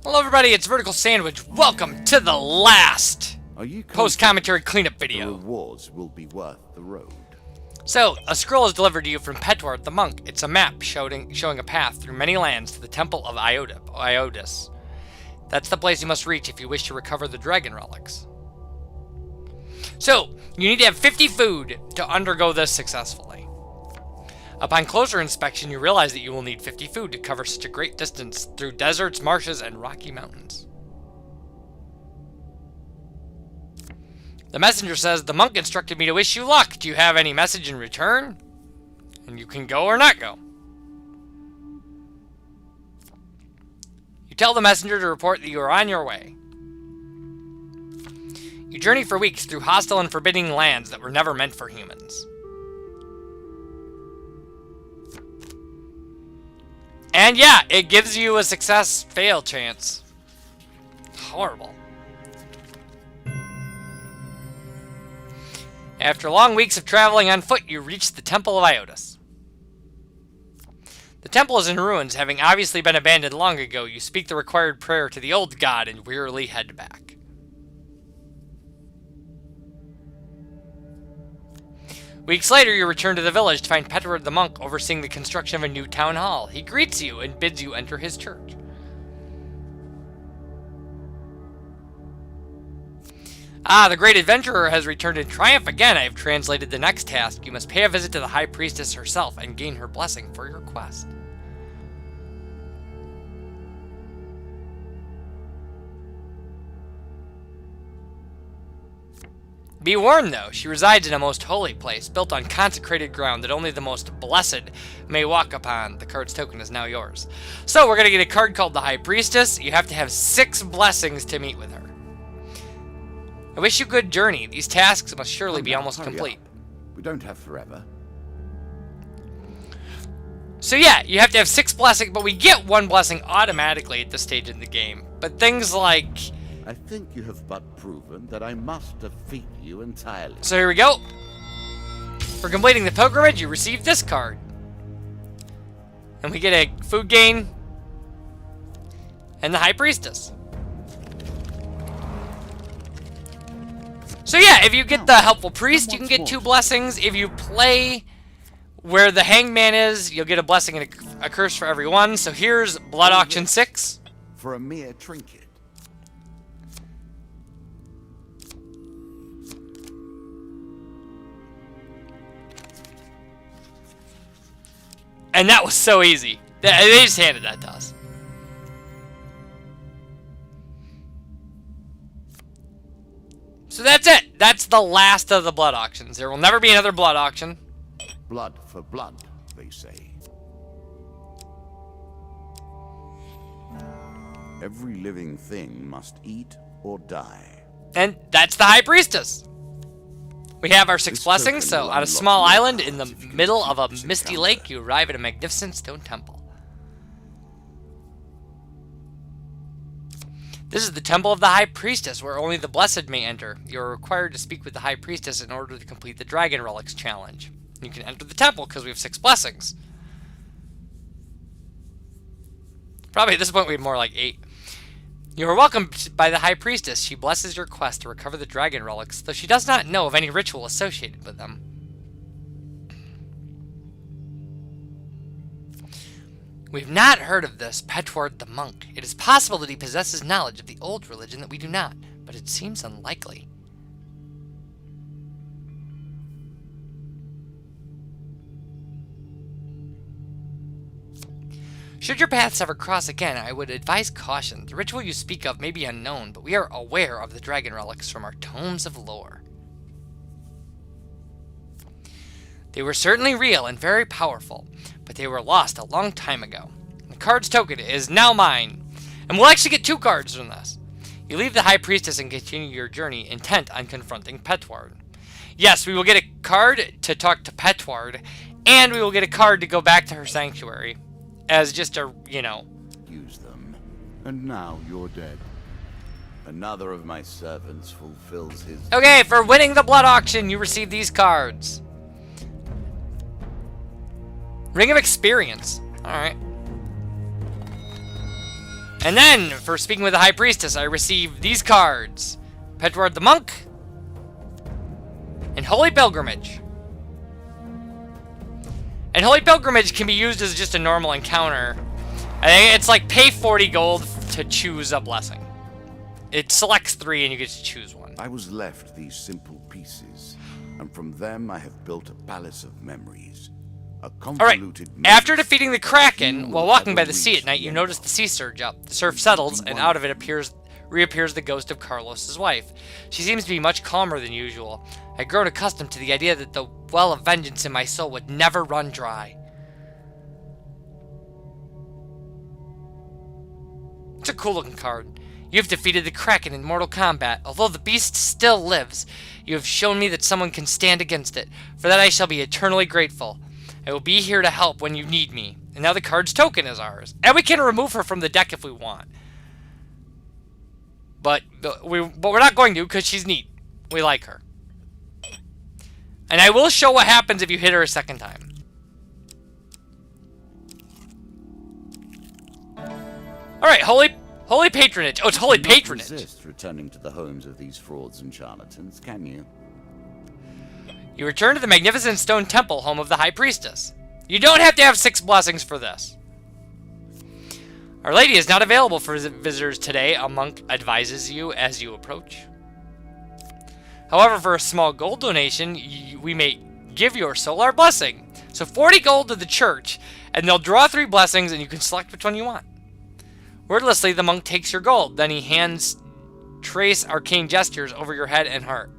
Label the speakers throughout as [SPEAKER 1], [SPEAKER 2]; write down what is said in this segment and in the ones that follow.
[SPEAKER 1] Hello everybody, it's VerticalSandwich. Welcome to the last post-commentary cleanup video.
[SPEAKER 2] The rewards will be worth the road.
[SPEAKER 1] So, a scroll is delivered to you from Petward the monk. It's a map showing a path through many lands to the Temple of Iotis. That's the place you must reach if you wish to recover the dragon relics. So, you need to have 50 food to undergo this successfully. Upon closer inspection, you realize that you will need 50 food to cover such a great distance through deserts, marshes, and rocky mountains. The messenger says, the monk instructed me to wish you luck. Do you have any message in return? And you can go or not go. You tell the messenger to report that you are on your way. You journey for weeks through hostile and forbidding lands that were never meant for humans. And yeah, it gives you a success-fail chance. Horrible. After long weeks of traveling on foot, you reach the Temple of Iotis. The temple is in ruins, having obviously been abandoned long ago. You speak the required prayer to the old god and wearily head back. Weeks later, you return to the village to find Petward the monk overseeing the construction of a new town hall. He greets you and bids you enter his church. Ah, the great adventurer has returned in triumph again. I have translated the next task. You must pay a visit to the high priestess herself and gain her blessing for your quest. Be warned, though, she resides in a most holy place, built on consecrated ground that only the most blessed may walk upon. The card's token is now yours. So, we're going to get a card called the High Priestess. You have to have 6 blessings to meet with her. I wish you good journey. These tasks must surely be almost complete.
[SPEAKER 2] We don't have forever.
[SPEAKER 1] So yeah, you have to have 6 blessings, but we get 1 blessing automatically at this stage in the game. But things like...
[SPEAKER 2] I think you have but proven that I must defeat you entirely.
[SPEAKER 1] So here we go. For completing the pilgrimage, you receive this card. And we get a food gain. And the High Priestess. So yeah, if you get the Helpful Priest, you can get 2 blessings. If you play where the Hangman is, you'll get a blessing and a curse for every one. So here's Blood Auction 6.
[SPEAKER 2] For a mere trinket.
[SPEAKER 1] And that was so easy. They just handed that to us. So that's it. That's the last of the blood auctions. There will never be another blood auction.
[SPEAKER 2] Blood for blood, they say. Every living thing must eat or die.
[SPEAKER 1] And that's the High Priestess. We have our 6 blessings, so on a small island in the middle of a misty lake, you arrive at a magnificent stone temple. This is the Temple of the High Priestess, where only the blessed may enter. You are required to speak with the High Priestess in order to complete the Dragon Relics challenge. You can enter the temple because we have 6 blessings. Probably at this point we have more like 8. You are welcomed by the High Priestess. She blesses your quest to recover the dragon relics, though she does not know of any ritual associated with them. We've not heard of this Petward the monk. It is possible that he possesses knowledge of the old religion that we do not, but it seems unlikely. Should your paths ever cross again, I would advise caution. The ritual you speak of may be unknown, but we are aware of the dragon relics from our tomes of lore. They were certainly real and very powerful, but they were lost a long time ago. The card's token is now mine, and we'll actually get 2 cards from this. You leave the High Priestess and continue your journey, intent on confronting Petward. Yes, we will get a card to talk to Petward, and we will get a card to go back to her sanctuary. As just a, you know...
[SPEAKER 2] Use them. And now you're dead. Another of my servants fulfills his...
[SPEAKER 1] Okay, for winning the blood auction, you receive these cards. Ring of Experience. Alright. And then, for speaking with the High Priestess, I receive these cards. Petward the Monk. And Holy Pilgrimage. And Holy Pilgrimage can be used as just a normal encounter. I think it's like pay 40 gold to choose a blessing. It selects 3 and you get to choose one.
[SPEAKER 2] I was left these simple pieces, and from them I have built a palace of memories. A convoluted
[SPEAKER 1] Alright, after defeating the Kraken, while walking by the sea at night, you notice the sea surge up. The surf settles, and out of it reappears the ghost of Carlos's wife. She seems to be much calmer than usual. I'd grown accustomed to the idea that the well of vengeance in my soul would never run dry. It's a cool looking card. You have defeated the Kraken in mortal combat. Although the beast still lives, you have shown me that someone can stand against it. For that I shall be eternally grateful. I will be here to help when you need me. And now the card's token is ours. And we can remove her from the deck if we want. But we're not going to because she's neat. We like her. And I will show what happens if you hit her a second time. Alright, Holy Patronage. Oh, it's Holy Patronage.
[SPEAKER 2] Resist returning to the homes of these frauds and charlatans, can you?
[SPEAKER 1] You return to the magnificent stone temple, home of the High Priestess. You don't have to have 6 blessings for this. Our Lady is not available for visitors today, a monk advises you as you approach. However, for a small gold donation, we may give your soul our blessing. So 40 gold to the church, and they'll draw 3 blessings, and you can select which one you want. Wordlessly, the monk takes your gold. Then he hands trace arcane gestures over your head and heart.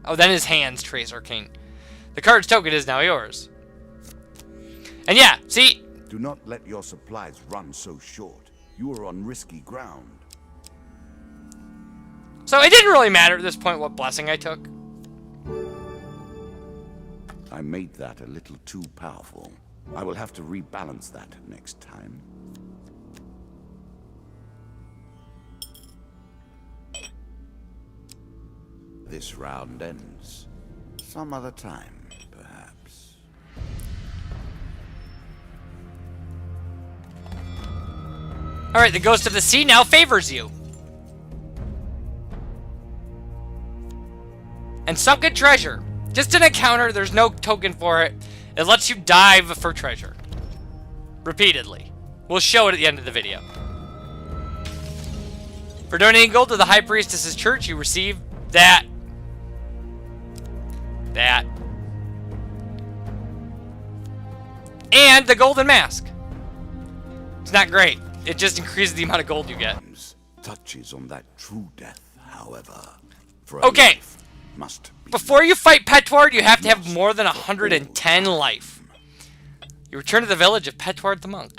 [SPEAKER 1] Oh, then his hands trace arcane. The card's token is now yours. And yeah, see?
[SPEAKER 2] Do not let your supplies run so short. You are on risky ground.
[SPEAKER 1] So it didn't really matter at this point what blessing I took.
[SPEAKER 2] I made that a little too powerful. I will have to rebalance that next time. This round ends some other time, perhaps.
[SPEAKER 1] Alright, the Ghost of the Sea now favors you. And Sunken Treasure. Just an encounter, there's no token for it. It lets you dive for treasure. Repeatedly. We'll show it at the end of the video. For donating gold to the High Priestess's church, you receive that. And the golden mask. It's not great. It just increases the amount of gold you get.
[SPEAKER 2] Touches on that true death, however.
[SPEAKER 1] Okay.
[SPEAKER 2] Must be
[SPEAKER 1] before you fight Petward, you have to have more than 110 life. You return to the village of Petward the Monk.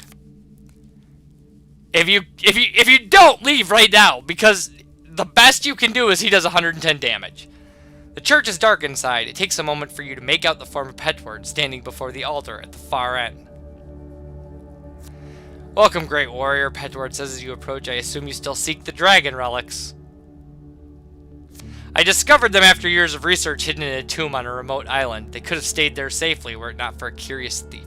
[SPEAKER 1] If you don't, leave right now, because the best you can do is he does 110 damage. The church is dark inside. It takes a moment for you to make out the form of Petward standing before the altar at the far end. Welcome, great warrior, Petward says as you approach. I assume you still seek the dragon relics. I discovered them after years of research hidden in a tomb on a remote island. They could have stayed there safely were it not for a curious thief.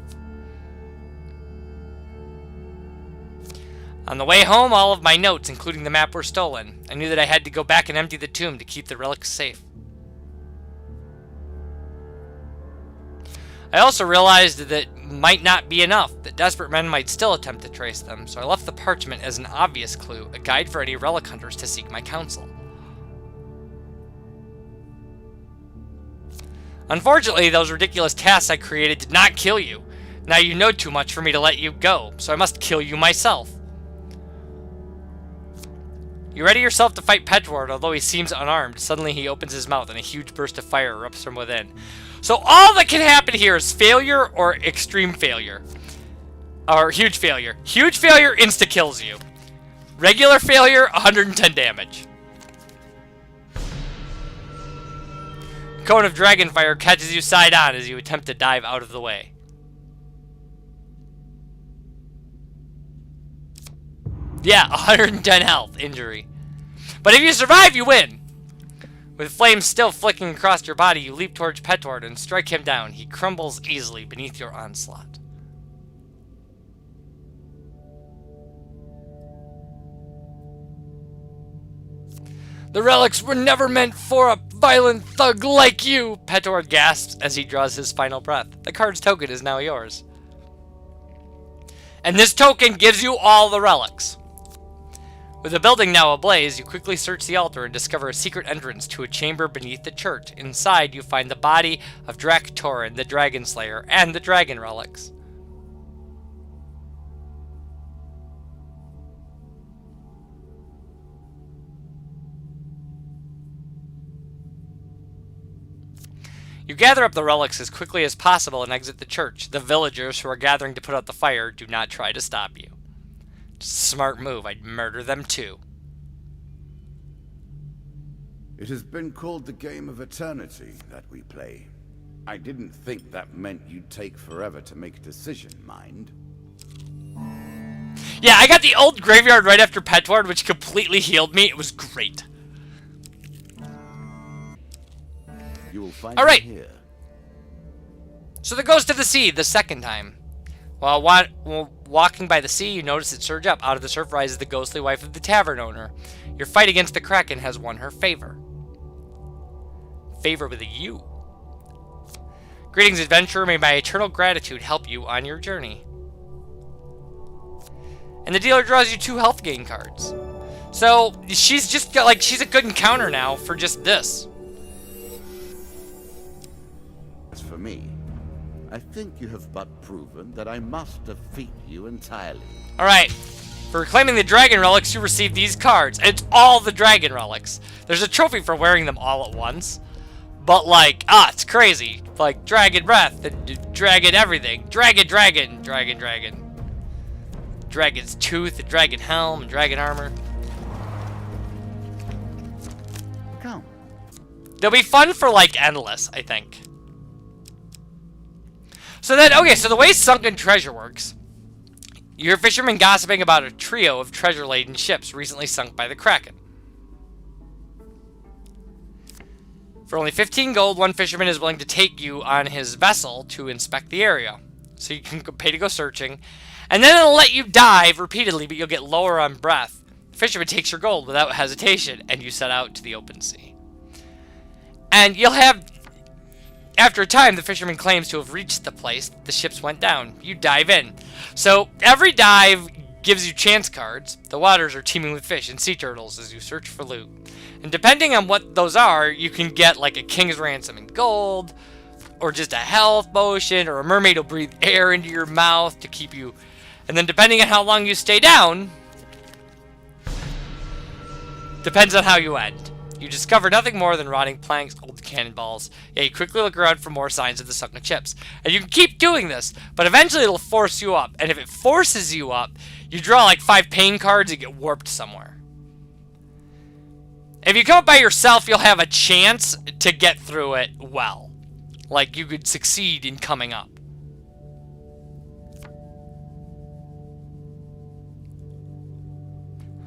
[SPEAKER 1] On the way home, all of my notes, including the map, were stolen. I knew that I had to go back and empty the tomb to keep the relics safe. I also realized that it might not be enough, that desperate men might still attempt to trace them, so I left the parchment as an obvious clue, a guide for any relic hunters to seek my counsel. Unfortunately, those ridiculous tasks I created did not kill you. Now you know too much for me to let you go, so I must kill you myself. You ready yourself to fight Petward, although he seems unarmed. Suddenly he opens his mouth and a huge burst of fire erupts from within. So all that can happen here is failure or extreme failure. Or huge failure. Huge failure insta-kills you. Regular failure, 110 damage. Cone of Dragonfire catches you side on as you attempt to dive out of the way. Yeah, 110 health injury. But if you survive, you win. With flames still flicking across your body, you leap towards Petward and strike him down. He crumbles easily beneath your onslaught. The relics were never meant for a violent thug like you, Petward gasps as he draws his final breath. The card's token is now yours. And this token gives you all the relics. With the building now ablaze, you quickly search the altar and discover a secret entrance to a chamber beneath the church. Inside, you find the body of Drak Torin, the Dragon Slayer, and the dragon relics. You gather up the relics as quickly as possible and exit the church. The villagers who are gathering to put out the fire do not try to stop you. Just a smart move. I'd murder them too.
[SPEAKER 2] It has been called the game of eternity that we play. I didn't think that meant you'd take forever to make a decision, mind.
[SPEAKER 1] Yeah, I got the old graveyard right after Petward, which completely healed me. It was great.
[SPEAKER 2] You will find
[SPEAKER 1] All right.
[SPEAKER 2] it here.
[SPEAKER 1] So the Ghost of the Sea, the second time. While walking by the sea, you notice it surge up. Out of the surf rises the ghostly wife of the tavern owner. Your fight against the Kraken has won her favor. Favor with a U. Greetings, adventurer. May my eternal gratitude help you on your journey. And the dealer draws you 2 health gain cards. So she's just got, like, she's a good encounter now for just this.
[SPEAKER 2] As for me, I think you have but proven that I must defeat you entirely.
[SPEAKER 1] Alright. For reclaiming the dragon relics, you receive these cards. It's all the dragon relics. There's a trophy for wearing them all at once. But, like, it's crazy. Like, dragon breath, and dragon everything. Dragon. Dragon's tooth, and dragon helm, and dragon armor.
[SPEAKER 2] Come.
[SPEAKER 1] They'll be fun for, like, endless, I think. So then, okay, so the way Sunken Treasure works, you're a fisherman gossiping about a trio of treasure-laden ships recently sunk by the Kraken. For only 15 gold, one fisherman is willing to take you on his vessel to inspect the area. So you can pay to go searching, and then it'll let you dive repeatedly, but you'll get lower on breath. The fisherman takes your gold without hesitation, and you set out to the open sea. And you'll have... After a time, the fisherman claims to have reached the place the ships went down. You dive in. So every dive gives you chance cards. The waters are teeming with fish and sea turtles as you search for loot. And depending on what those are, you can get like a king's ransom in gold, or just a health potion, or a mermaid will breathe air into your mouth to keep you. And then depending on how long you stay down, depends on how you end. You discover nothing more than rotting planks, old cannonballs. Yeah, you quickly look around for more signs of the sunken ships. And you can keep doing this, but eventually it'll force you up. And if it forces you up, you draw like 5 pain cards and get warped somewhere. If you come up by yourself, you'll have a chance to get through it well. Like, you could succeed in coming up.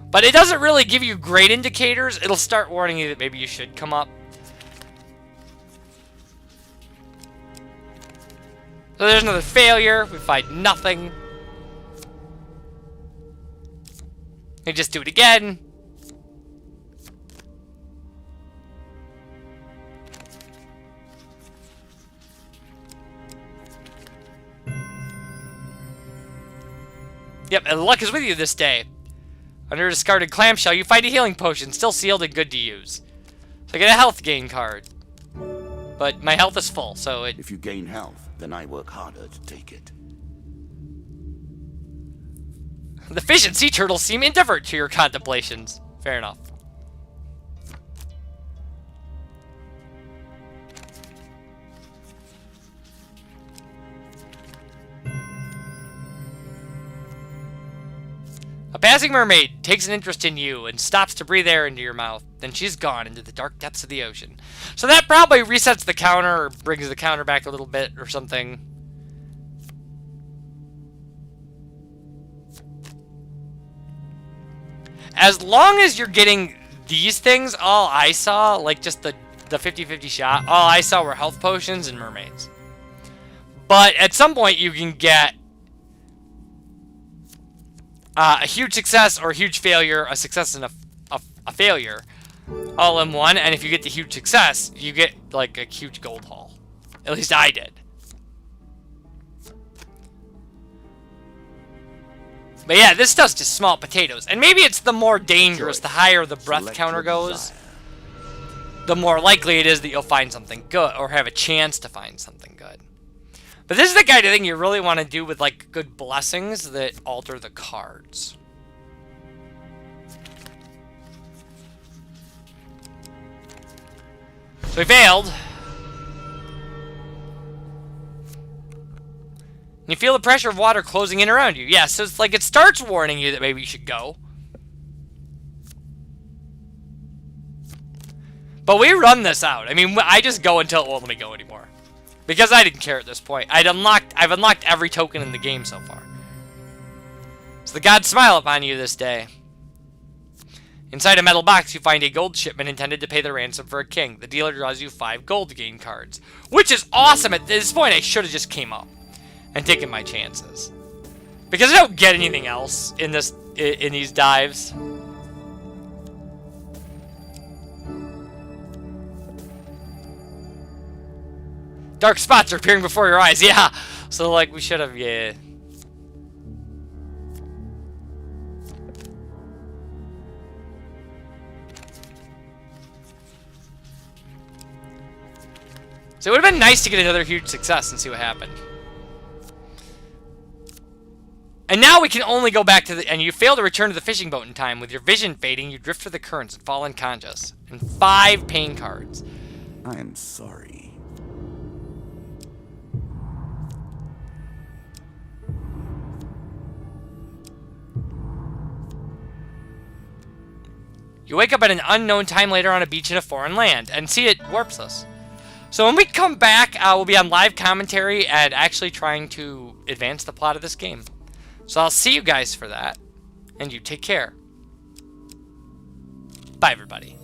[SPEAKER 1] But it doesn't really give you great indicators. It'll start warning you that maybe you should come up. So there's another failure. We find nothing. We just do it again. Yep, and luck is with you this day. Under a discarded clamshell, you find a healing potion, still sealed and good to use. So I get a health gain card. But my health is full, so it...
[SPEAKER 2] If you gain health, then I work harder to take it.
[SPEAKER 1] The fish and sea turtles seem indifferent to your contemplations. Fair enough. A passing mermaid takes an interest in you and stops to breathe air into your mouth. Then she's gone into the dark depths of the ocean. So that probably resets the counter or brings the counter back a little bit or something. As long as you're getting these things, all I saw, like just the 50-50 shot, all I saw were health potions and mermaids. But at some point you can get a huge success or a huge failure, a success and a failure, all in one, and if you get the huge success, you get like a huge gold haul. At least I did. But yeah, this stuff's just small potatoes. And maybe it's the more dangerous, the higher the breath counter goes, the more likely it is that you'll find something good, or have a chance to find something good. But this is the kind of thing you really want to do with like good blessings that alter the cards. So we failed. You feel the pressure of water closing in around you. Yeah, so it's like it starts warning you that maybe you should go. But we run this out. I mean, I just go until it won't let me go anymore. Because I didn't care at this point. I've unlocked every token in the game so far. So the gods smile upon you this day. Inside a metal box, you find a gold shipment intended to pay the ransom for a king. The dealer draws you 5 gold gain cards. Which is awesome. At this point, I should have just came up and taken my chances. Because I don't get anything else in these dives. Dark spots are appearing before your eyes. Yeah. So, like, we should have, yeah. So it would have been nice to get another huge success and see what happened. And now we can only go back to the... And you fail to return to the fishing boat in time. With your vision fading, you drift through the currents and fall unconscious. And 5 pain cards.
[SPEAKER 2] I am sorry.
[SPEAKER 1] You wake up at an unknown time later on a beach in a foreign land. And see, it warps us. So when we come back, we'll be on live commentary and actually trying to advance the plot of this game. So I'll see you guys for that. And you take care. Bye, everybody.